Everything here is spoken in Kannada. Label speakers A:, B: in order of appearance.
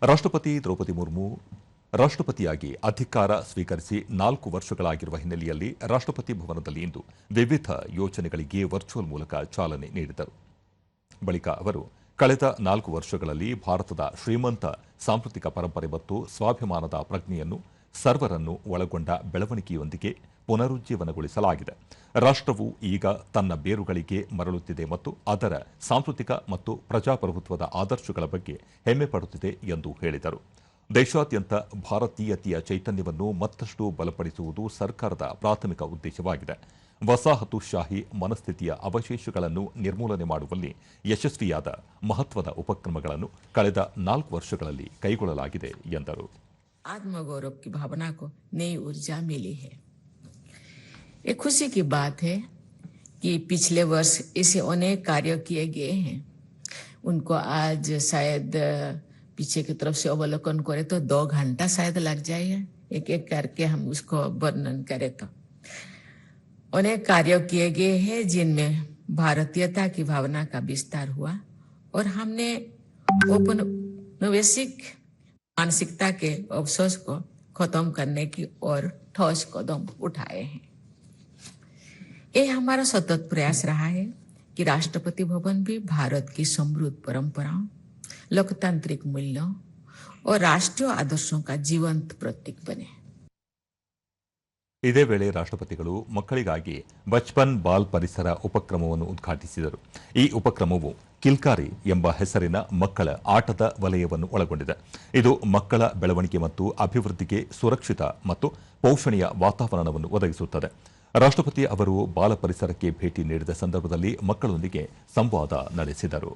A: ರಾಷ್ಟ್ರಪತಿ ದ್ರೌಪದಿ ಮುರ್ಮು ರಾಷ್ಟ್ರಪತಿಯಾಗಿ ಅಧಿಕಾರ ಸ್ವೀಕರಿಸಿ 4 ವರ್ಷಗಳಾಗಿರುವ ಹಿನ್ನೆಲೆಯಲ್ಲಿ ರಾಷ್ಟ್ರಪತಿ ಭವನದಲ್ಲಿ ಇಂದು ವಿವಿಧ ಯೋಜನೆಗಳಿಗೆ ವರ್ಚುವಲ್ ಮೂಲಕ ಚಾಲನೆ ನೀಡಿದರು. ಬಳಿಕ ಅವರು ಕಳೆದ 4 ವರ್ಷಗಳಲ್ಲಿ ಭಾರತದ ಶ್ರೀಮಂತ ಸಾಂಸ್ಕೃತಿಕ ಪರಂಪರೆ ಮತ್ತು ಸ್ವಾಭಿಮಾನದ ಪ್ರಜ್ಞೆಯನ್ನು ಸರ್ವರನ್ನು ಒಳಗೊಂಡ ಬೆಳವಣಿಗೆಯೊಂದಿಗೆ ಪುನರುಜ್ಜೀವನಗೊಳಿಸಲಾಗಿದೆ. ರಾಷ್ಟ್ರವು ಈಗ ತನ್ನ ಬೇರುಗಳಿಗೆ ಮರಳುತ್ತಿದೆ ಮತ್ತು ಅದರ ಸಾಂಸ್ಕೃತಿಕ ಮತ್ತು ಪ್ರಜಾಪ್ರಭುತ್ವದ ಆದರ್ಶಗಳ ಬಗ್ಗೆ ಹೆಮ್ಮೆ ಪಡುತ್ತಿದೆ ಎಂದು ಹೇಳಿದರು. ದೇಶಾದ್ಯಂತ ಭಾರತೀಯತೆಯ ಚೈತನ್ಯವನ್ನು ಮತ್ತಷ್ಟು ಬಲಪಡಿಸುವುದು ಸರ್ಕಾರದ ಪ್ರಾಥಮಿಕ ಉದ್ದೇಶವಾಗಿದೆ. ವಸಾಹತುಶಾಹಿ ಮನಸ್ಥಿತಿಯ ಅವಶೇಷಗಳನ್ನು ನಿರ್ಮೂಲನೆ ಮಾಡುವಲ್ಲಿ ಯಶಸ್ವಿಯಾದ ಮಹತ್ವದ ಉಪಕ್ರಮಗಳನ್ನು ಕಳೆದ 4 ವರ್ಷಗಳಲ್ಲಿ ಕೈಗೊಳ್ಳಲಾಗಿದೆ ಎಂದರು.
B: आत्मगौरव की भावना को नई ऊर्जा मिली है। एक खुशी की बात है कि पिछले वर्ष ऐसे अनेक कार्य किए गए हैं, उनको आज शायद पीछे की तरफ से अवलोकन करें तो 2 घंटा शायद लग जाए, एक एक करके हम उसको वर्णन करें तो अनेक कार्य किए गए हैं जिनमें भारतीयता की भावना का विस्तार हुआ और हमने औपनिवेशिक मानसिकता के अवशोष को खत्म करने की ओर ठोस कदम उठाए हैं। ये हमारा सतत प्रयास रहा है कि राष्ट्रपति भवन भी भारत की समृद्ध परंपराओं, लोकतांत्रिक मूल्यों और राष्ट्रीय आदर्शों का जीवंत प्रतीक बने।
A: ಇದೇ ವೇಳೆ ರಾಷ್ಟ್ರಪತಿಗಳು ಮಕ್ಕಳಿಗಾಗಿ ಬಚ್ಪನ್ ಬಾಲ್ ಪರಿಸರ ಉಪಕ್ರಮವನ್ನು ಉದ್ಘಾಟಿಸಿದರು. ಈ ಉಪಕ್ರಮವು ಕಿಲ್ಕಾರಿ ಎಂಬ ಹೆಸರಿನ ಮಕ್ಕಳ ಆಟದ ವಲಯವನ್ನು ಒಳಗೊಂಡಿದೆ. ಇದು ಮಕ್ಕಳ ಬೆಳವಣಿಗೆ ಮತ್ತು ಅಭಿವೃದ್ಧಿಗೆ ಸುರಕ್ಷಿತ ಮತ್ತು ಪೋಷಣೆಯ ವಾತಾವರಣವನ್ನು ಒದಗಿಸುತ್ತದೆ. ರಾಷ್ಟ್ರಪತಿ ಅವರು ಬಾಲ ಪರಿಸರಕ್ಕೆ ಭೇಟಿ ನೀಡಿದ ಸಂದರ್ಭದಲ್ಲಿ ಮಕ್ಕಳೊಂದಿಗೆ ಸಂವಾದ ನಡೆಸಿದರು.